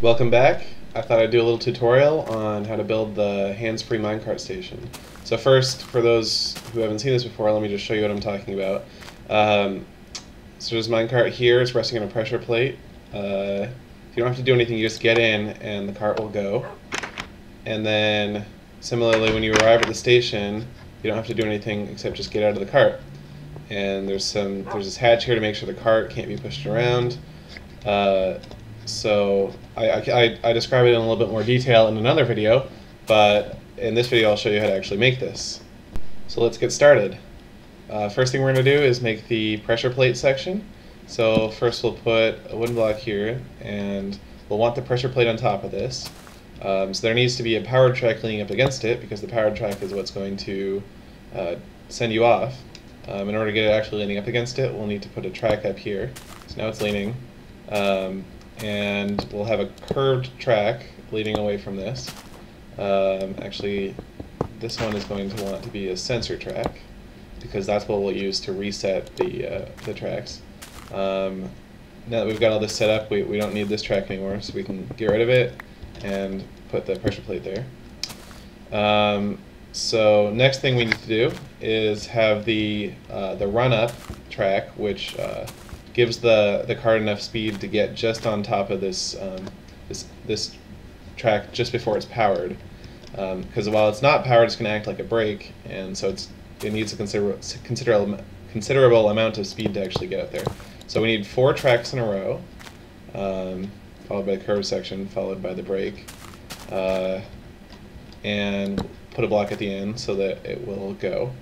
Welcome back. I thought I'd do a little tutorial on how to build the hands-free minecart station. So first, for those who haven't seen this before, let me just show you what I'm talking about. So there's minecart here, it's resting on a pressure plate. You don't have to do anything, you just get in and the cart will go. And then, similarly, when you arrive at the station, you don't have to do anything except just get out of the cart. And there's this hatch here to make sure the cart can't be pushed around. So I describe it in a little bit more detail in another video, but in this video I'll show you how to actually make this. So let's get started. First thing we're going to do is make the pressure plate section. So first we'll put a wooden block here, and we'll want the pressure plate on top of this. So there needs to be a powered track leaning up against it, because the powered track is what's going to send you off. In order to get it actually leaning up against it, we'll need to put a track up here. So now it's leaning. And we'll have a curved track leading away from this. Actually, this one is going to want to be a sensor track, because that's what we'll use to reset the tracks. Now that we've got all this set up, we don't need this track anymore, so we can get rid of it and put the pressure plate there. So next thing we need to do is have the run-up track, which gives the cart enough speed to get just on top of this this track just before it's powered. Because while it's not powered, it's going to act like a brake, and so it needs a considerable amount of speed to actually get up there. So we need 4 tracks in a row, followed by the curved section, followed by the brake, and put a block at the end so that it will go.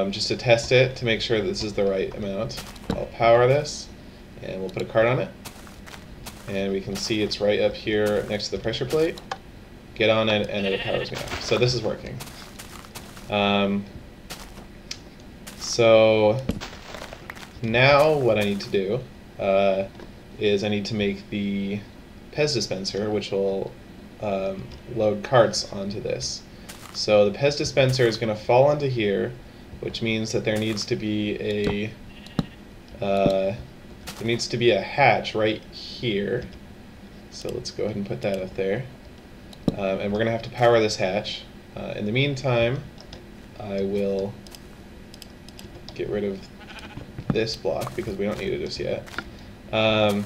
Just to test it, to make sure that this is the right amount, I'll power this, and we'll put a cart on it. And we can see it's right up here next to the pressure plate. Get on it, and it powers me off. So this is working. So now what I need to do is I need to make the Pez dispenser, which will load carts onto this. So the Pez dispenser is going to fall onto here, which means that there needs to be a hatch right here. So let's go ahead and put that up there. And we're going to have to power this hatch. In the meantime, I will get rid of this block because we don't need it just yet. And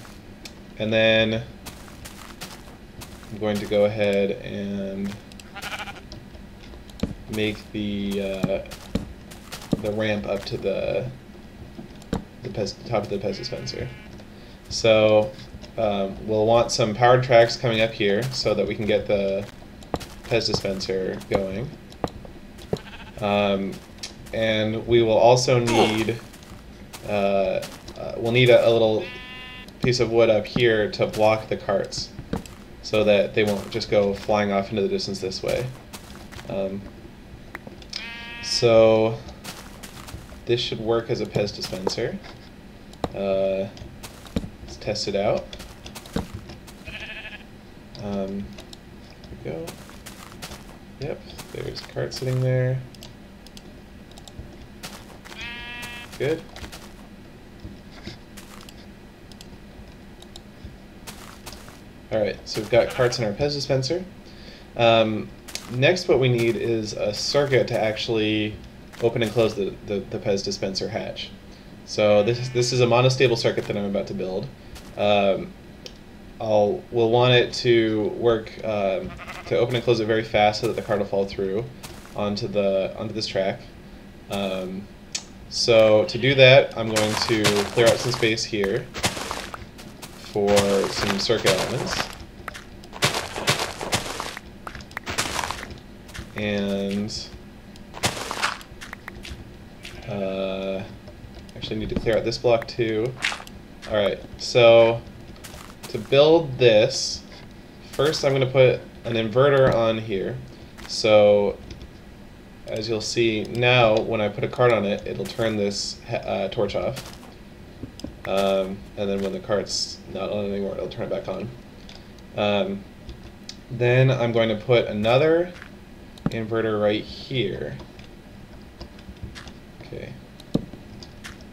then I'm going to go ahead and make the ramp up to the top of the Pez dispenser. So we'll want some powered tracks coming up here so that we can get the Pez dispenser going. And we will also need we'll need a little piece of wood up here to block the carts so that they won't just go flying off into the distance this way. So this should work as a Pez dispenser. Let's test it out. Here we go. Yep, there's a cart sitting there. Good. Alright, so we've got carts in our Pez dispenser. Next what we need is a circuit to actually open and close the Pez dispenser hatch. So this is a monostable circuit that I'm about to build. We'll want it to work to open and close it very fast so that the cart will fall through onto this track. So to do that, I'm going to clear out some space here for some circuit elements. And actually need to clear out this block too. Alright, so to build this, first I'm going to put an inverter on here. So as you'll see now, when I put a cart on it, it'll turn this torch off. And then when the cart's not on anymore, it'll turn it back on. Then I'm going to put another inverter right here. Okay.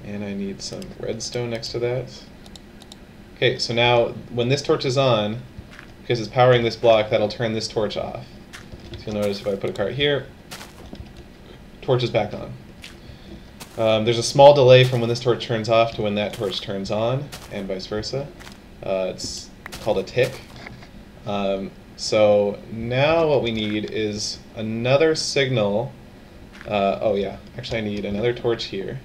And I need some redstone next to that. Okay, so now when this torch is on, because it's powering this block, that'll turn this torch off. So you'll notice if I put a cart here, torch is back on. There's a small delay from when this torch turns off to when that torch turns on, and vice versa. It's called a tick. So now what we need is another signal. Oh yeah, actually I need another torch here.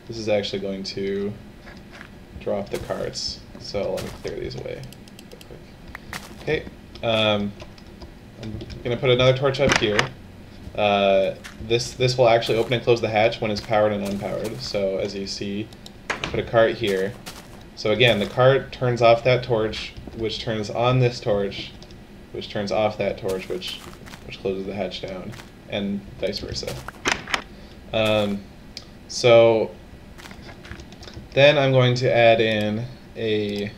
This is actually going to drop the carts. So let me clear these away real quick. Okay, I'm going to put another torch up here. This will actually open and close the hatch when it's powered and unpowered. So as you see, put a cart here. So again, the cart turns off that torch, which turns on this torch, which turns off that torch, which closes the hatch down, and vice versa. So then I'm going to add in a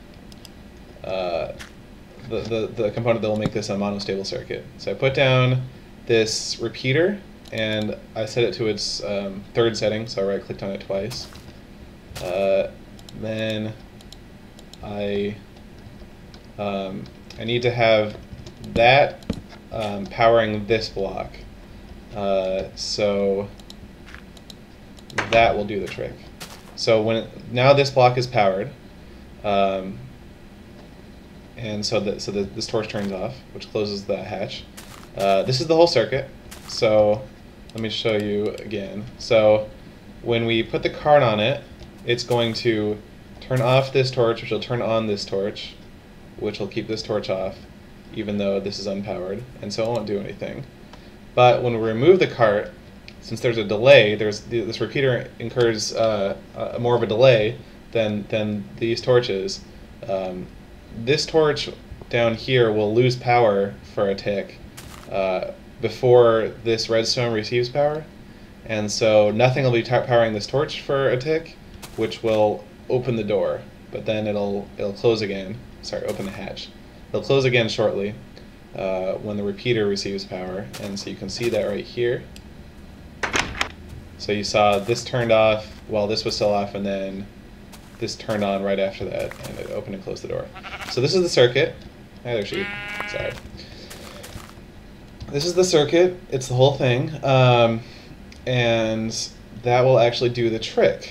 the component that will make this a monostable circuit. So I put down this repeater, and I set it to its third setting, so I right-clicked on it twice. Then I need to have that powering this block, so that will do the trick. So now this block is powered, and so this torch turns off, which closes the hatch. This is the whole circuit. So let me show you again. So when we put the cart on it, it's going to turn off this torch, which will turn on this torch, which will keep this torch off, even though this is unpowered, and so it won't do anything. But when we remove the cart, since there's a delay, this repeater incurs more of a delay than these torches. This torch down here will lose power for a tick before this redstone receives power, and so nothing will be powering this torch for a tick, which will open the door, but then it'll close again. Sorry, open the hatch. It'll close again shortly when the repeater receives power, and so you can see that right here. So you saw this turned off while this was still off, and then this turned on right after that, and it opened and closed the door. So this is the circuit. Hi there, sheep. Sorry. This is the circuit. It's the whole thing, and that will actually do the trick.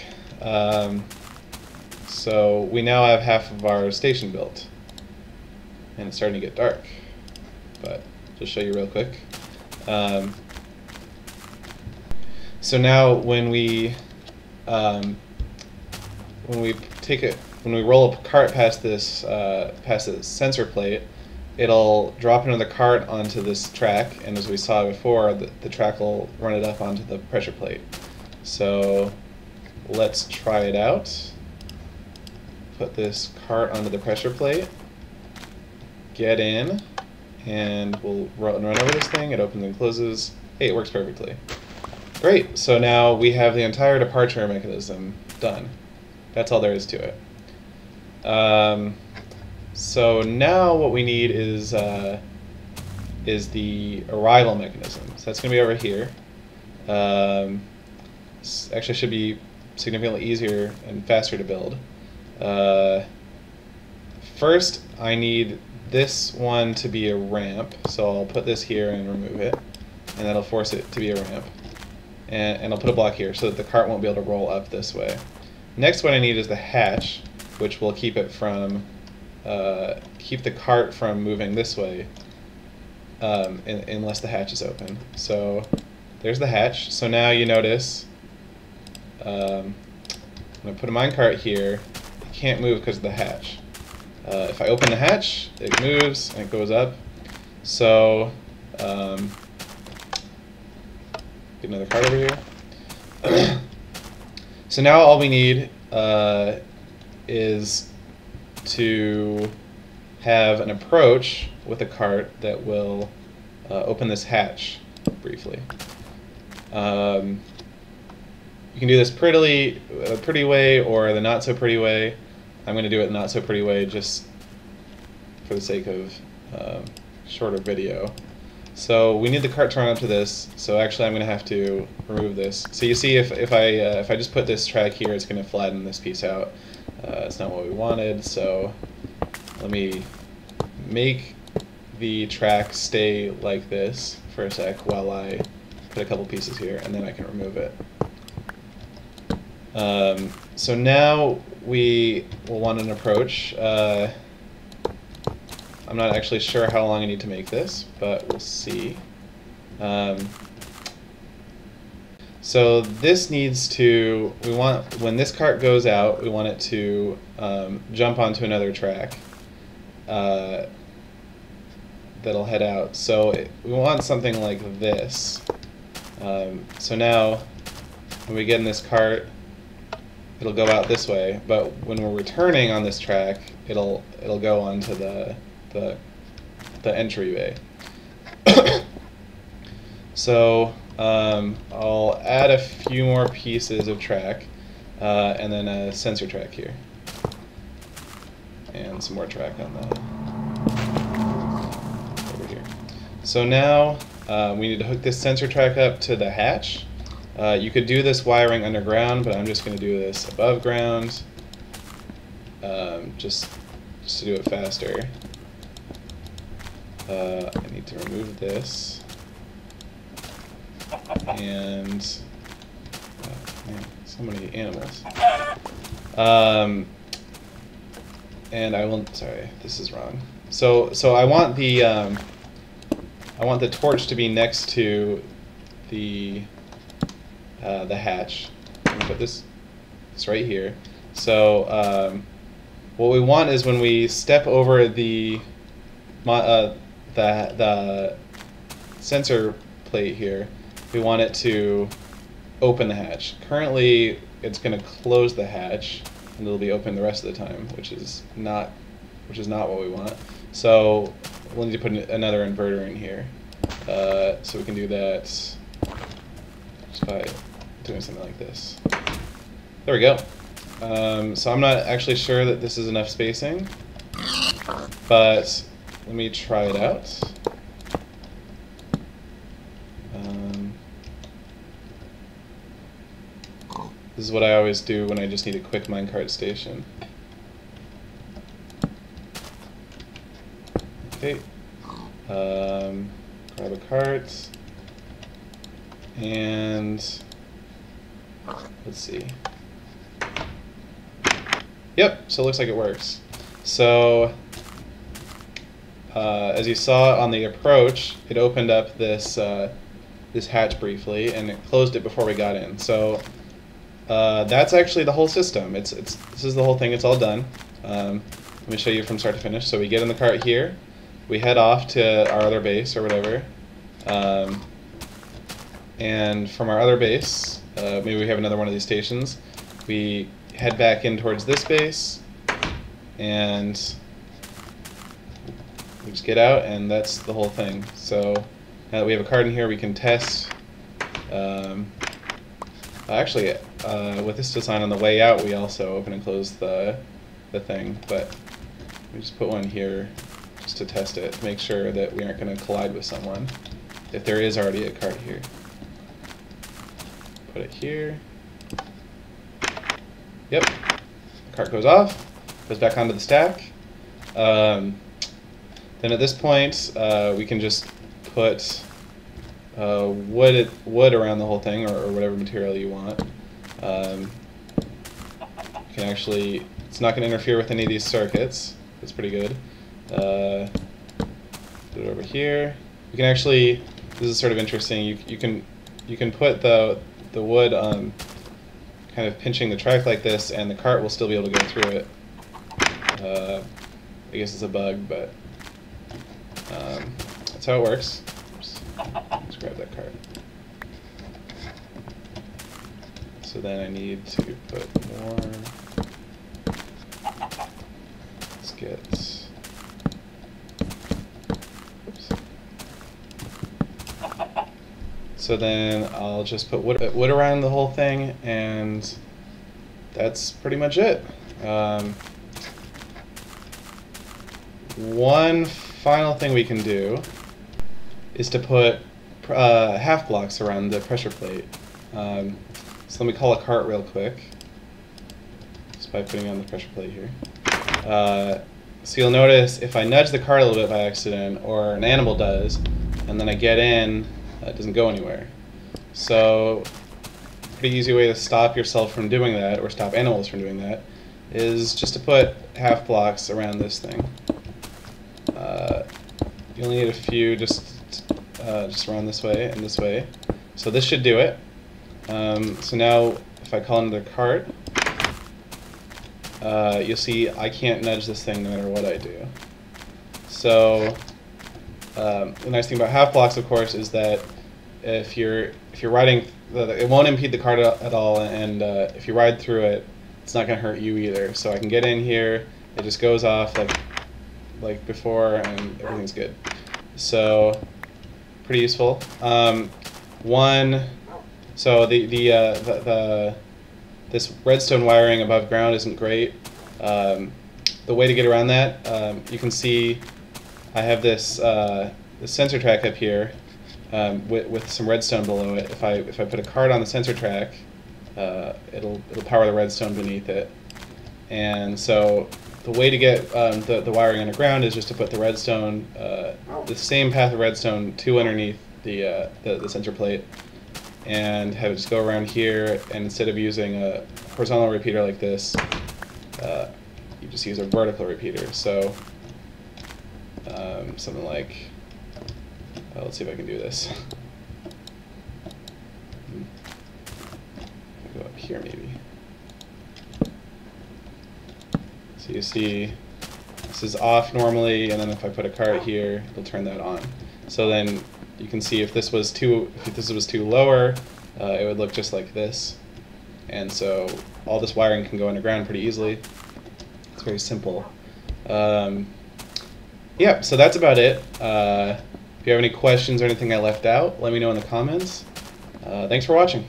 So we now have half of our station built, and it's starting to get dark. But just show you real quick. So now when we roll a cart past this sensor plate, it'll drop another cart onto this track, and as we saw before, the track will run it up onto the pressure plate. So let's try it out. Put this cart onto the pressure plate, get in, and we'll run over this thing. It opens and closes. Hey, it works perfectly. Great, so now we have the entire departure mechanism done. That's all there is to it. So now what we need is the arrival mechanism. So that's going to be over here. Actually should be significantly easier and faster to build. First, I need this one to be a ramp, so I'll put this here and remove it, and that'll force it to be a ramp. And I'll put a block here so that the cart won't be able to roll up this way. Next, what I need is the hatch, which will keep it from keep the cart from moving this way unless the hatch is open. So there's the hatch. So now you notice I'm going to put a minecart here. It can't move because of the hatch. If I open the hatch, it moves and it goes up. So get another cart over here. So now all we need is to have an approach with a cart that will open this hatch briefly. You can do this pretty way or the not so pretty way. I'm going to do it the not so pretty way just for the sake of shorter video. So we need the cart turned up to this. So actually, I'm going to have to remove this. So you see, if I just put this track here, it's going to flatten this piece out. It's not what we wanted. So let me make the track stay like this for a sec while I put a couple pieces here, and then I can remove it. So now we will want an approach. I'm not actually sure how long I need to make this, but we'll see. So this needs to, when this cart goes out, we want it to jump onto another track that'll head out. So we want something like this. So now when we get in this cart, it'll go out this way, but when we're returning on this track, it'll go onto the entryway. So I'll add a few more pieces of track, and then a sensor track here, and some more track on the over here. So now we need to hook this sensor track up to the hatch. You could do this wiring underground, but I'm just going to do this above ground, just to do it faster. I need to remove this, and man, so many animals. And I will. Sorry, this is wrong. So I want the torch to be next to the hatch. I'm gonna put this right here. So what we want is when we step over the sensor plate here, we want it to open the hatch. Currently, it's going to close the hatch, and it'll be open the rest of the time, which is not what we want. So we'll need to put another inverter in here. So we can do that just by doing something like this. There we go. So I'm not actually sure that this is enough spacing, but let me try it out. This is what I always do when I just need a quick minecart station. Okay. Grab a cart. And let's see. Yep, so it looks like it works. So as you saw on the approach, it opened up this this hatch briefly, and it closed it before we got in. So that's actually the whole system. This is the whole thing. It's all done. Let me show you from start to finish. So we get in the cart here. We head off to our other base or whatever. And from our other base, maybe we have another one of these stations, we head back in towards this base, and we just get out, and that's the whole thing. So now that we have a card in here, we can test. Actually, with this design on the way out, we also open and close the thing, but we just put one here just to test it, to make sure that we aren't going to collide with someone if there is already a cart here. Put it here. Yep. The cart goes off, goes back onto the stack. Then at this point, we can just put wood around the whole thing, or whatever material you want. You can actually, it's not going to interfere with any of these circuits. That's pretty good. Put it over here. You can actually, this is sort of interesting. You can put the wood kind of pinching the track like this, and the cart will still be able to go through it. I guess it's a bug, but that's how it works. Let's grab that cart. So then I need to put more. Let's get. Oops. So then I'll just put wood around the whole thing, and that's pretty much it. One final thing we can do is to put half blocks around the pressure plate. So let me call a cart real quick, just by putting on the pressure plate here. So you'll notice if I nudge the cart a little bit by accident, or an animal does, and then I get in, it doesn't go anywhere. So a pretty easy way to stop yourself from doing that, or stop animals from doing that, is just to put half blocks around this thing. You only need a few, just around this way and this way. So this should do it. So now if I call another cart, you'll see I can't nudge this thing no matter what I do. So the nice thing about half blocks, of course, is that if you're riding, it won't impede the cart at all, and if you ride through it, it's not going to hurt you either. So I can get in here, it just goes off like before, and everything's good. So pretty useful. So this redstone wiring above ground isn't great. The way to get around that, you can see I have this sensor track up here with some redstone below it. If I put a card on the sensor track, it'll power the redstone beneath it. And so the way to get the wiring underground is just to put the redstone, the same path of redstone, underneath the sensor plate, and have it just go around here. And instead of using a horizontal repeater like this, you just use a vertical repeater. So something like, let's see if I can do this. Go up here maybe. So you see this is off normally, and then if I put a cart here, it'll turn that on. So then you can see if this was too lower, it would look just like this. And so all this wiring can go underground pretty easily. It's very simple. Yeah, so that's about it. If you have any questions or anything I left out, let me know in the comments. Thanks for watching.